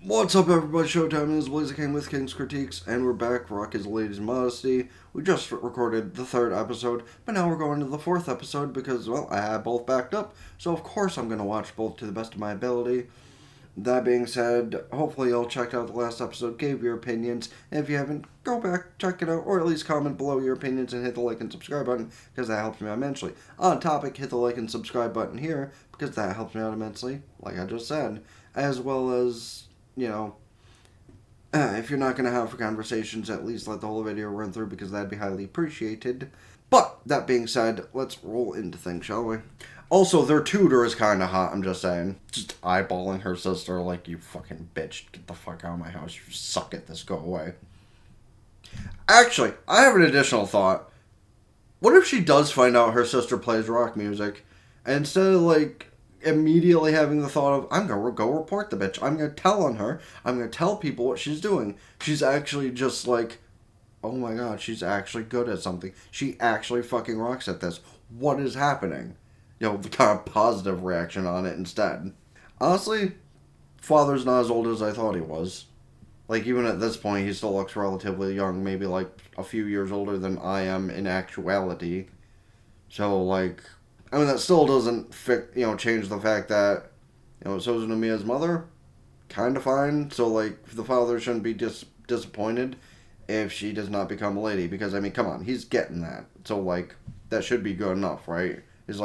What's up, everybody? Showtime is Lilisa came with King's Critiques, and we're back. Rock is Lady's Modesty. We just recorded the third episode, but now we're going to the fourth episode because, well, I have both backed up, so of course I'm going to watch both to the best of my ability. That being said, hopefully you'll check out the last episode, gave your opinions, and if you haven't, go back, check it out, or at least comment below your opinions and hit the like and subscribe button, because that helps me out immensely. On topic, hit the like and subscribe button here, because that helps me out immensely, like I just said, as well as, if you're not going to have conversations, at least let the whole video run through, because that'd be highly appreciated. But, that being said, let's roll into things, shall we? Also, their tutor is kind of hot, I'm just saying. Just eyeballing her sister like, you fucking bitch, get the fuck out of my house, you suck at this, go away. Actually, I have an additional thought. What if she does find out her sister plays rock music, and instead of, immediately having the thought of, I'm going to go report the bitch, I'm going to tell on her, I'm going to tell people what she's doing, she's actually just like, oh my god, she's actually good at something. She actually fucking rocks at this. What is happening? The kind of positive reaction on it instead. Honestly, father's not as old as I thought he was. Even at this point, he still looks relatively young. Maybe, a few years older than I am in actuality. So, that still doesn't change the fact that, Suzunomiya's mother, kind of fine. So, the father shouldn't be disappointed if she does not become a lady. Because, come on, he's getting that. So, that should be good enough, right? It's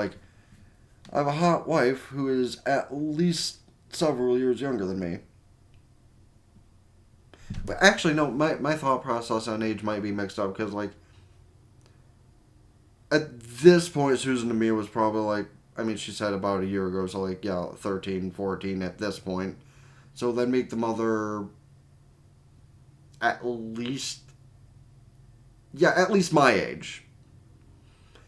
I have a hot wife who is at least several years younger than me. But actually, no, my thought process on age might be mixed up, because, at this point, Susan Amir was probably, she said about a year ago, so, 13, 14 at this point. So then make the mother at least my age.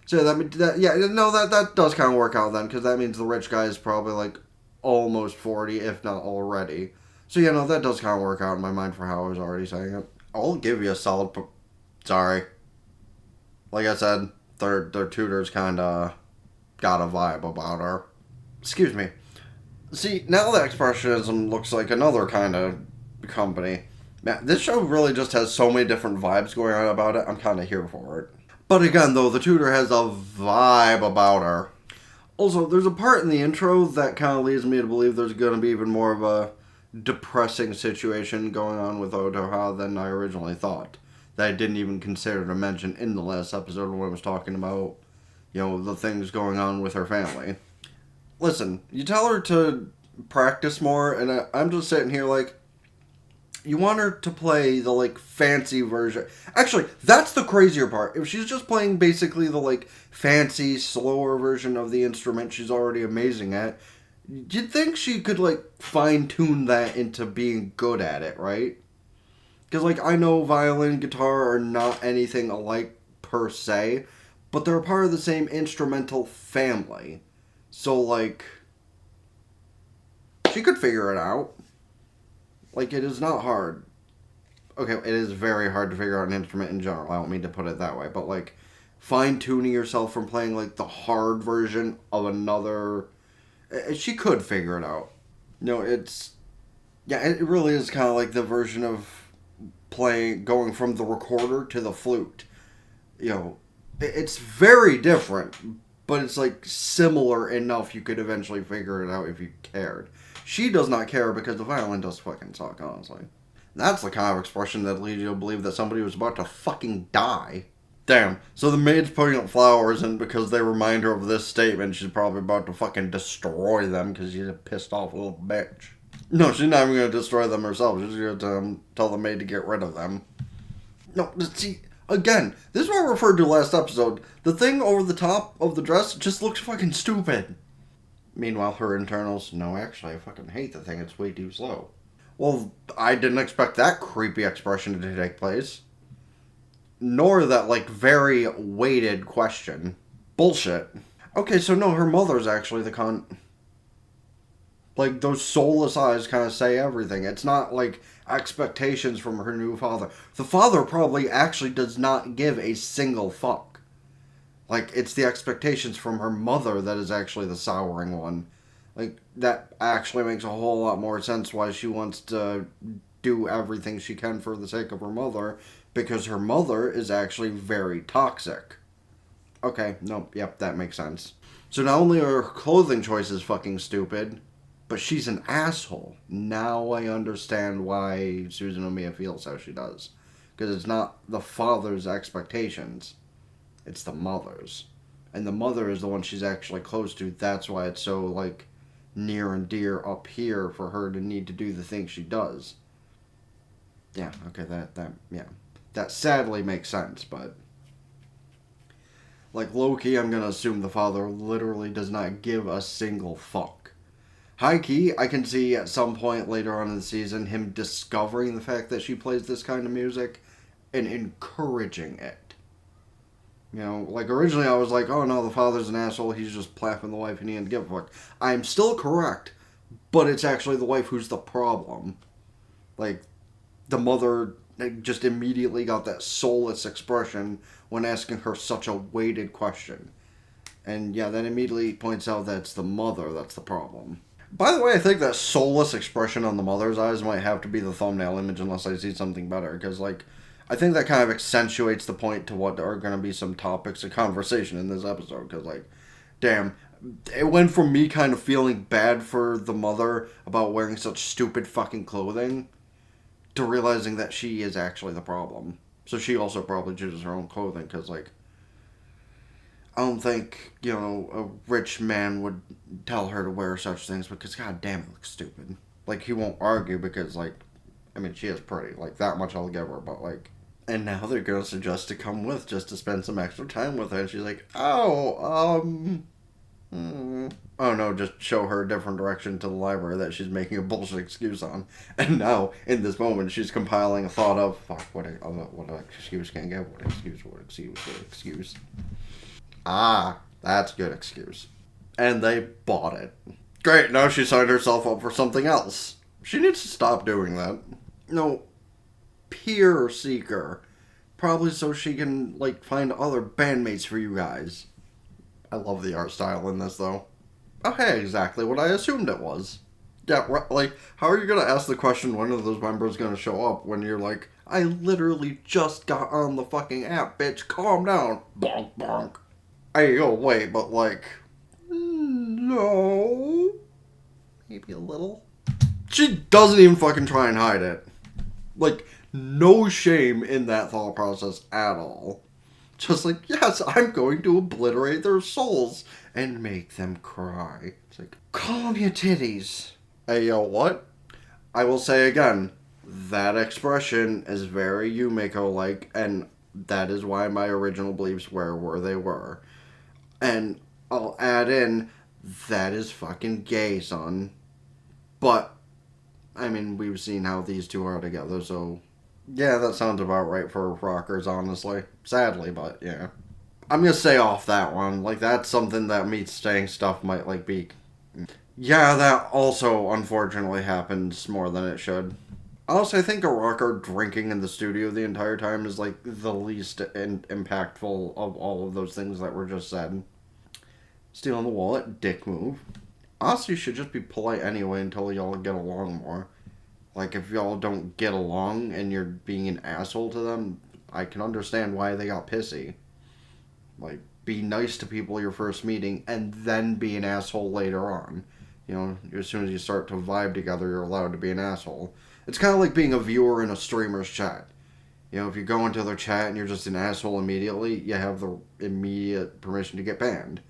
So that does kind of work out then, because that means the rich guy is probably almost 40, if not already. So that does kind of work out in my mind for how I was already saying it. I'll give you a solid. Sorry, like I said, their tutor's kind of got a vibe about her. Excuse me. See, now the Expressionism looks like another kind of company. Man, this show really just has so many different vibes going on about it. I'm kind of here for it. But again, though, the tutor has a vibe about her. Also, there's a part in the intro that kind of leads me to believe there's going to be even more of a depressing situation going on with Otoha than I originally thought. That I didn't even consider to mention in the last episode when I was talking about, the things going on with her family. Listen, you tell her to practice more, and I'm just sitting here you want her to play the, fancy version. Actually, that's the crazier part. If she's just playing basically the, fancy, slower version of the instrument she's already amazing at, you'd think she could, fine-tune that into being good at it, right? Because, I know violin and guitar are not anything alike per se, but they're a part of the same instrumental family. So, she could figure it out. It is not hard. Okay, it is very hard to figure out an instrument in general. I don't mean to put it that way. But, fine-tuning yourself from playing, the hard version of another... She could figure it out. It really is kind of the version of going from the recorder to the flute. It's very different, but it's, similar enough you could eventually figure it out if you cared. She does not care because the violin does fucking suck, honestly. That's the kind of expression that leads you to believe that somebody was about to fucking die. Damn, so the maid's putting up flowers, and because they remind her of this statement, she's probably about to fucking destroy them because she's a pissed off little bitch. No, she's not even going to destroy them herself. She's going to tell the maid to get rid of them. No, see, again, this is what I referred to last episode. The thing over the top of the dress just looks fucking stupid. Meanwhile, her internals, no, actually, I fucking hate the thing. It's way too slow. Well, I didn't expect that creepy expression to take place. Nor that, very weighted question. Bullshit. Okay, so no, her mother's actually the cunt. Those soulless eyes kind of say everything. It's not, expectations from her new father. The father probably actually does not give a single fuck. It's the expectations from her mother that is actually the souring one. Like, that actually makes a whole lot more sense why she wants to do everything she can for the sake of her mother, because her mother is actually very toxic. Okay, nope, yep, that makes sense. So not only are her clothing choices fucking stupid, but she's an asshole. Now I understand why Susan Omiya feels how she does. Because it's not the father's expectations, it's the mother's. And the mother is the one she's actually close to. That's why it's so, like, near and dear up here for her to need to do the things she does. Yeah, okay, yeah. That sadly makes sense, but like Loki, I'm gonna assume the father literally does not give a single fuck. High key, I can see at some point later on in the season him discovering the fact that she plays this kind of music and encouraging it. You know, like originally I was like, oh no, the father's an asshole, he's just plapping the wife and he didn't give a fuck. I'm still correct, but it's actually the wife who's the problem. Like, the mother just immediately got that soulless expression when asking her such a weighted question. And yeah, that immediately points out that it's the mother that's the problem. By the way, I think that soulless expression on the mother's eyes might have to be the thumbnail image unless I see something better. Because, like, I think that kind of accentuates the point to what are going to be some topics of conversation in this episode. Because, like, damn, it went from me kind of feeling bad for the mother about wearing such stupid fucking clothing to realizing that she is actually the problem. So she also probably chooses her own clothing because, like, I don't think, you know, a rich man would tell her to wear such things because, god damn, it looks stupid. Like, he won't argue because, like, I mean, she is pretty. Like, that much I'll give her, but, like, and now they're going to suggest to come with just to spend some extra time with her. And she's like, oh, oh no, just show her a different direction to the library that she's making a bullshit excuse on. And now, in this moment, she's compiling a thought of, fuck, what excuse can I give? What excuse? Ah, that's a good excuse. And they bought it. Great, now she signed herself up for something else. She needs to stop doing that. No, peer seeker. Probably so she can, like, find other bandmates for you guys. I love the art style in this, though. Oh, hey, exactly what I assumed it was. Yeah, like, how are you going to ask the question when are those members going to show up when you're like, I literally just got on the fucking app, bitch, calm down. Bonk, bonk. Hey, yo, wait, but like, no. Maybe a little. She doesn't even fucking try and hide it. Like, no shame in that thought process at all. Just like, yes, I'm going to obliterate their souls and make them cry. It's like, calm your titties. Hey, yo, what? I will say again, that expression is very Yumiko-like, and that is why my original beliefs were where they were. And I'll add in, that is fucking gay, son. But, I mean, we've seen how these two are together, so yeah, that sounds about right for rockers, honestly. Sadly, but yeah. I'm gonna say off that one. Like, that's something that meat staying stuff might, like, be. Yeah, that also, unfortunately, happens more than it should. Also, I think a rocker drinking in the studio the entire time is, like, the least impactful of all of those things that were just said. Stealing the wallet, dick move. Honestly, you should just be polite anyway until y'all get along more. Like, if y'all don't get along and you're being an asshole to them, I can understand why they got pissy. Like, be nice to people your first meeting and then be an asshole later on. You know, as soon as you start to vibe together, you're allowed to be an asshole. It's kind of like being a viewer in a streamer's chat. You know, if you go into their chat and you're just an asshole immediately, you have the immediate permission to get banned.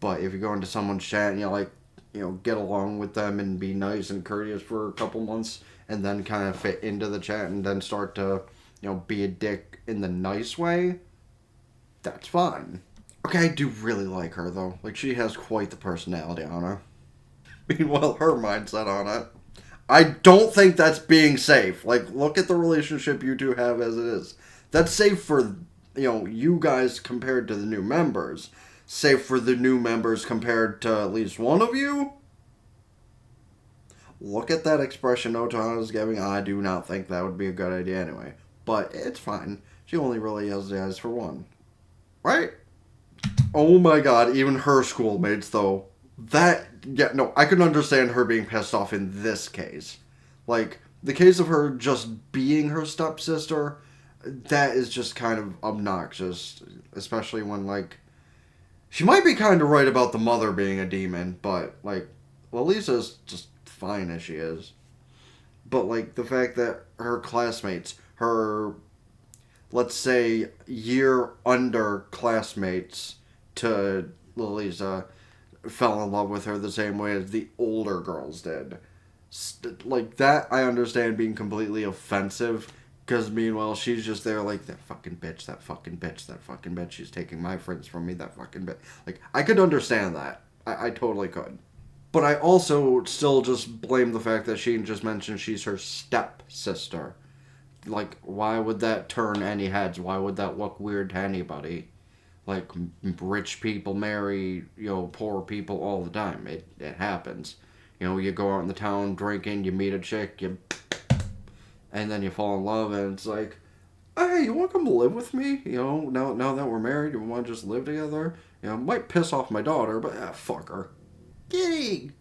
But if you go into someone's chat and you, like, you know, get along with them and be nice and courteous for a couple months and then kind of fit into the chat and then start to, you know, be a dick in the nice way, that's fine. Okay, I do really like her, though. Like, she has quite the personality on her. Meanwhile, her mindset on it. I don't think that's being safe. Like, look at the relationship you two have as it is. That's safe for, you know, you guys compared to the new members. Safe for the new members compared to at least one of you? Look at that expression Otoha is giving. I do not think that would be a good idea anyway. But it's fine. She only really has the eyes for one. Right? Oh my god, even her schoolmates, though. I can understand her being pissed off in this case. Like, the case of her just being her stepsister, that is just kind of obnoxious. Especially when, like, she might be kind of right about the mother being a demon, but, like, well, Lisa's just fine as she is. But, like, the fact that her classmates, her, let's say, year under classmates to Lilisa, fell in love with her the same way as the older girls did. Like, that I understand being completely offensive, because meanwhile she's just there like, that fucking bitch, that fucking bitch, that fucking bitch, she's taking my friends from me, that fucking bitch. Like, I could understand that. I totally could. But I also still just blame the fact that she just mentioned she's her stepsister. Like, why would that turn any heads? Why would that look weird to anybody? Like, rich people marry, poor people all the time. It happens. You go out in the town drinking, you meet a chick, and then you fall in love, and it's like, hey, you want to come live with me? Now that we're married, you want to just live together? Might piss off my daughter, but fuck her. Kidding.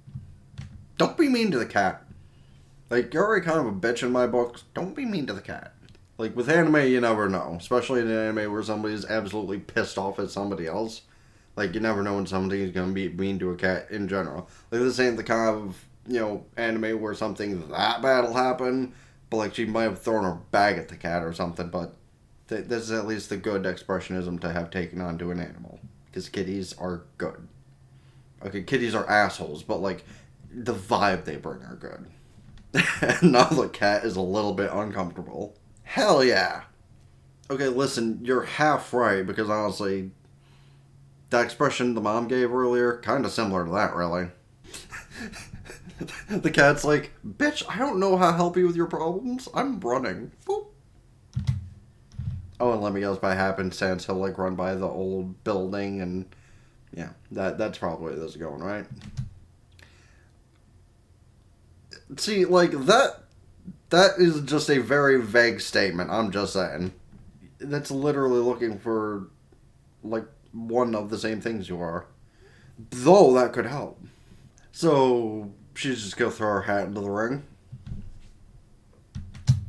Don't be mean to the cat. Like, you're already kind of a bitch in my books. Don't be mean to the cat. Like, with anime, you never know. Especially in an anime where somebody's absolutely pissed off at somebody else. Like, you never know when somebody's going to be mean to a cat in general. Like, this ain't the kind of, anime where something that bad will happen. But, like, she might have thrown her bag at the cat or something. But this is at least the good expressionism to have taken on to an animal. Because kitties are good. Okay, kitties are assholes, but, like, the vibe they bring are good. And now the cat is a little bit uncomfortable. Hell yeah. Okay, listen, you're half right, because honestly, that expression the mom gave earlier, kind of similar to that, really. The cat's like, bitch, I don't know how to help you with your problems. I'm running. Boop. Oh, and let me guess, by happenstance, he'll, like, run by the old building, and yeah, that's probably where this is going, right? See, like, that is just a very vague statement, I'm just saying. That's literally looking for, like, one of the same things you are. Though, that could help. So, she's just gonna throw her hat into the ring.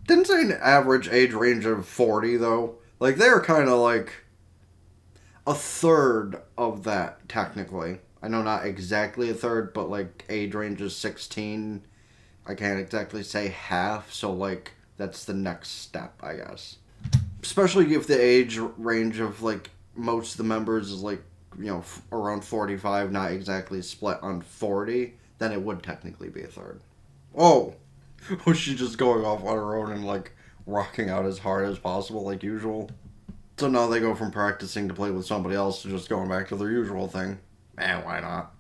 Didn't say an average age range of 40, though. Like, they're kind of like a third of that, technically. I know not exactly a third, but, like, age range is 16. I can't exactly say half, so, like, that's the next step, I guess. Especially if the age range of, like, most of the members is, like, around 45, not exactly split on 40, then it would technically be a third. Oh! Was she just going off on her own and, like, rocking out as hard as possible, like usual? So now they go from practicing to play with somebody else to just going back to their usual thing. Why not?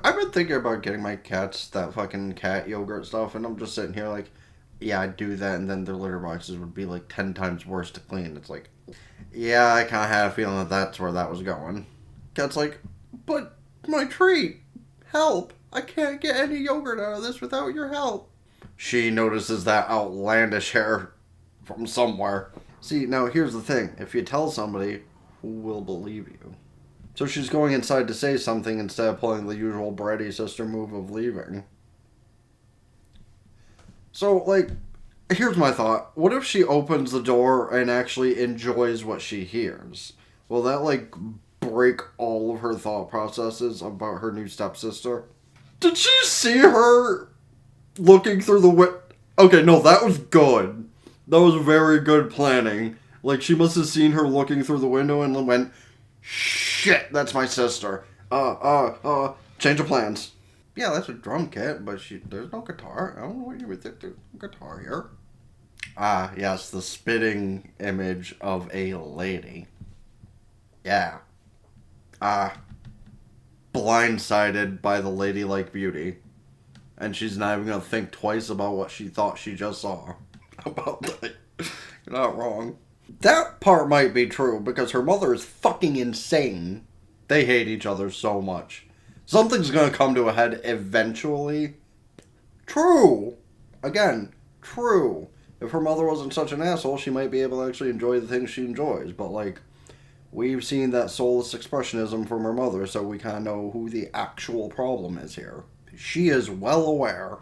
I've been thinking about getting my cats that fucking cat yogurt stuff, and I'm just sitting here like, yeah, I'd do that, and then their litter boxes would be like 10 times worse to clean. It's like, yeah, I kind of had a feeling that that's where that was going. Cat's like, but my treat, help, I can't get any yogurt out of this without your help. She notices that outlandish hair from somewhere. See, now here's the thing, if you tell somebody, who will believe you? So she's going inside to say something instead of pulling the usual bratty sister move of leaving. So, like, here's my thought. What if she opens the door and actually enjoys what she hears? Will that, like, break all of her thought processes about her new stepsister? Did she see her looking through the window? Okay, no, that was good. That was very good planning. Like, she must have seen her looking through the window and went, shit, that's my sister. Change of plans. Yeah, that's a drum kit, but there's no guitar. I don't know what you would think. There's no guitar here. Ah, yes, the spitting image of a lady. Yeah. Blindsided by the ladylike beauty. And she's not even gonna think twice about what she thought she just saw. About that. You're not wrong. That part might be true, because her mother is fucking insane. They hate each other so much. Something's gonna come to a head eventually. True. Again, true. If her mother wasn't such an asshole, she might be able to actually enjoy the things she enjoys. But, like, we've seen that soulless expressionism from her mother, so we kind of know who the actual problem is here. She is well aware.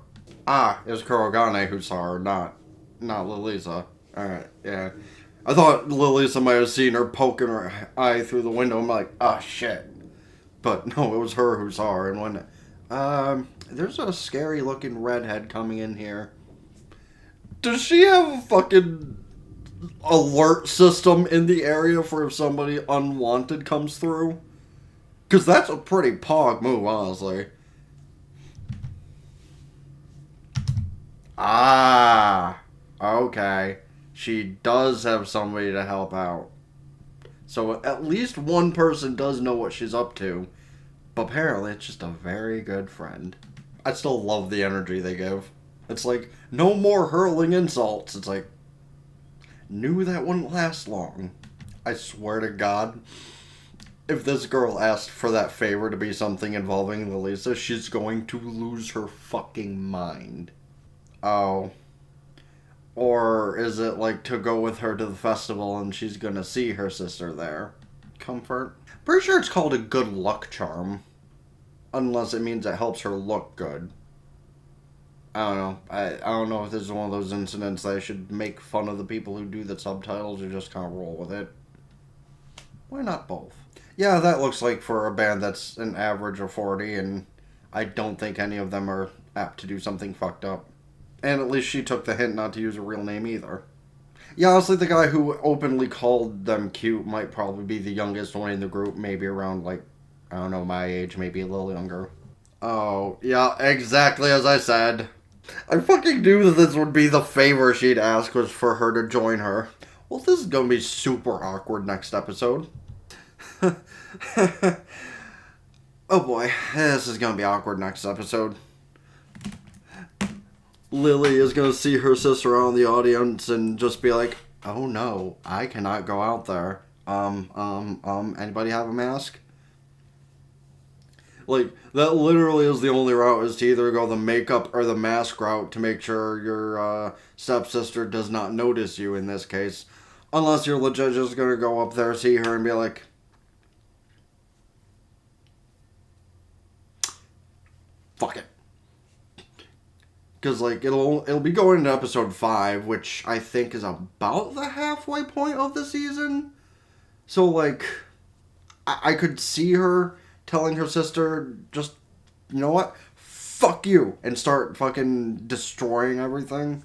Ah, it's Kurogane who saw her, not Lilisa. Alright, yeah. I thought Lilisa might have seen her poking her eye through the window. I'm like, ah, shit. But no, it was her who saw her. And when, there's a scary looking redhead coming in here. Does she have a fucking alert system in the area for if somebody unwanted comes through? Because that's a pretty pog move, honestly. Ah, okay. She does have somebody to help out. So at least one person does know what she's up to. But apparently it's just a very good friend. I still love the energy they give. It's like, no more hurling insults. It's like, knew that wouldn't last long. I swear to God, if this girl asked for that favor to be something involving Lilisa, she's going to lose her fucking mind. Oh. Or is it like to go with her to the festival and she's gonna see her sister there? Comfort? Pretty sure it's called a good luck charm. Unless it means it helps her look good. I don't know. I don't know if this is one of those incidents that I should make fun of the people who do the subtitles or just kind of roll with it. Why not both? Yeah, that looks like for a band that's an average of 40, and I don't think any of them are apt to do something fucked up. And at least she took the hint not to use a real name either. Yeah, honestly, the guy who openly called them cute might probably be the youngest one in the group, maybe around, like, I don't know, my age, maybe a little younger. Oh, yeah, exactly as I said. I fucking knew that this would be the favor she'd ask was for her to join her. Well, this is gonna be super awkward next episode. Oh boy, this is gonna be awkward next episode. Lily is gonna see her sister out in the audience and just be like, oh no, I cannot go out there. Anybody have a mask? Like, that literally is the only route, is to either go the makeup or the mask route to make sure your stepsister does not notice you in this case. Unless you're legit just gonna go up there, see her, and be like, fuck it. Because, like, it'll be going into episode 5, which I think is about the halfway point of the season. So, like, I could see her telling her sister, just, you know what? Fuck you. And start fucking destroying everything.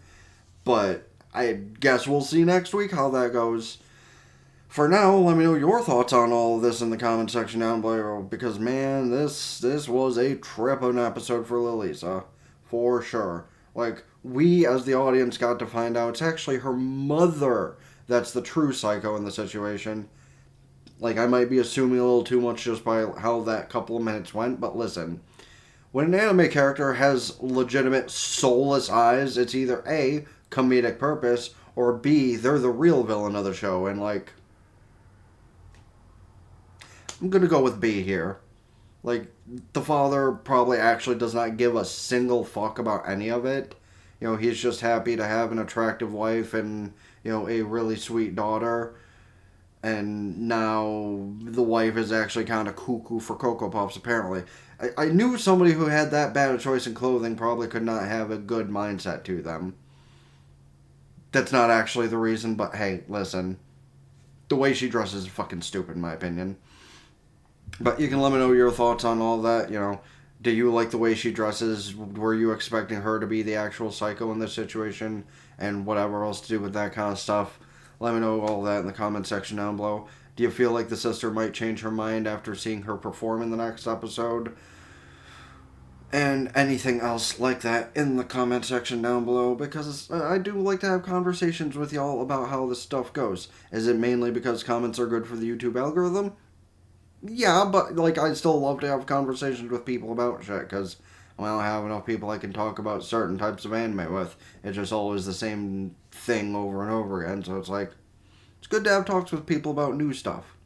But I guess we'll see next week how that goes. For now, let me know your thoughts on all of this in the comment section down below. Because, man, this was a trip of an episode for Lilisa. For sure. Like, we as the audience got to find out it's actually her mother that's the true psycho in the situation. Like, I might be assuming a little too much just by how that couple of minutes went, but listen. When an anime character has legitimate soulless eyes, it's either A, comedic purpose, or B, they're the real villain of the show, and like, I'm gonna go with B here. Like, the father probably actually does not give a single fuck about any of it. You know, he's just happy to have an attractive wife and, you know, a really sweet daughter. And now the wife is actually kind of cuckoo for Cocoa Puffs, apparently. I knew somebody who had that bad a choice in clothing probably could not have a good mindset to them. That's not actually the reason, but hey, listen. The way she dresses is fucking stupid, in my opinion. But you can let me know your thoughts on all that, you know. Do you like the way she dresses? Were you expecting her to be the actual psycho in this situation? And whatever else to do with that kind of stuff. Let me know all that in the comment section down below. Do you feel like the sister might change her mind after seeing her perform in the next episode? And anything else like that in the comment section down below, because I do like to have conversations with y'all about how this stuff goes. Is it mainly because comments are good for the YouTube algorithm? Yeah, but like, I still love to have conversations with people about shit, because I don't have enough people I can talk about certain types of anime with. It's just always the same thing over and over again, so it's like, it's good to have talks with people about new stuff.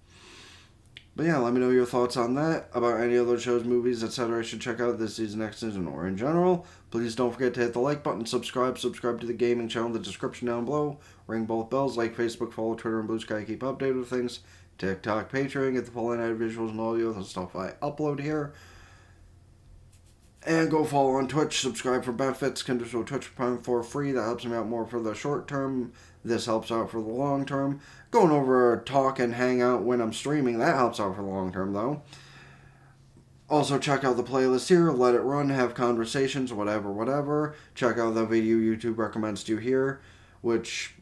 But yeah, let me know your thoughts on that, about any other shows, movies, etc. I should check out this season, next season, or in general. Please don't forget to hit the like button, subscribe to the gaming channel in the description down below, ring both bells, like Facebook, follow Twitter, and Blue Sky, keep updated with things. TikTok, Patreon, get the full edited visuals and audio, the stuff I upload here. And go follow on Twitch, subscribe for benefits, can do so Twitch Prime for free. That helps me out more for the short term. This helps out for the long term. Going over talk and hang out when I'm streaming, that helps out for the long term though. Also check out the playlist here, let it run, have conversations, whatever. Check out the video YouTube recommends to here, which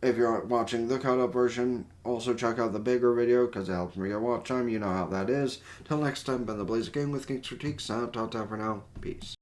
if you're watching the cut-up version, also check out the bigger video because it helps me get watch time. You know how that is. Till next time, been the Blaze of Game with Kritique. Sign out. Talk time for now. Peace.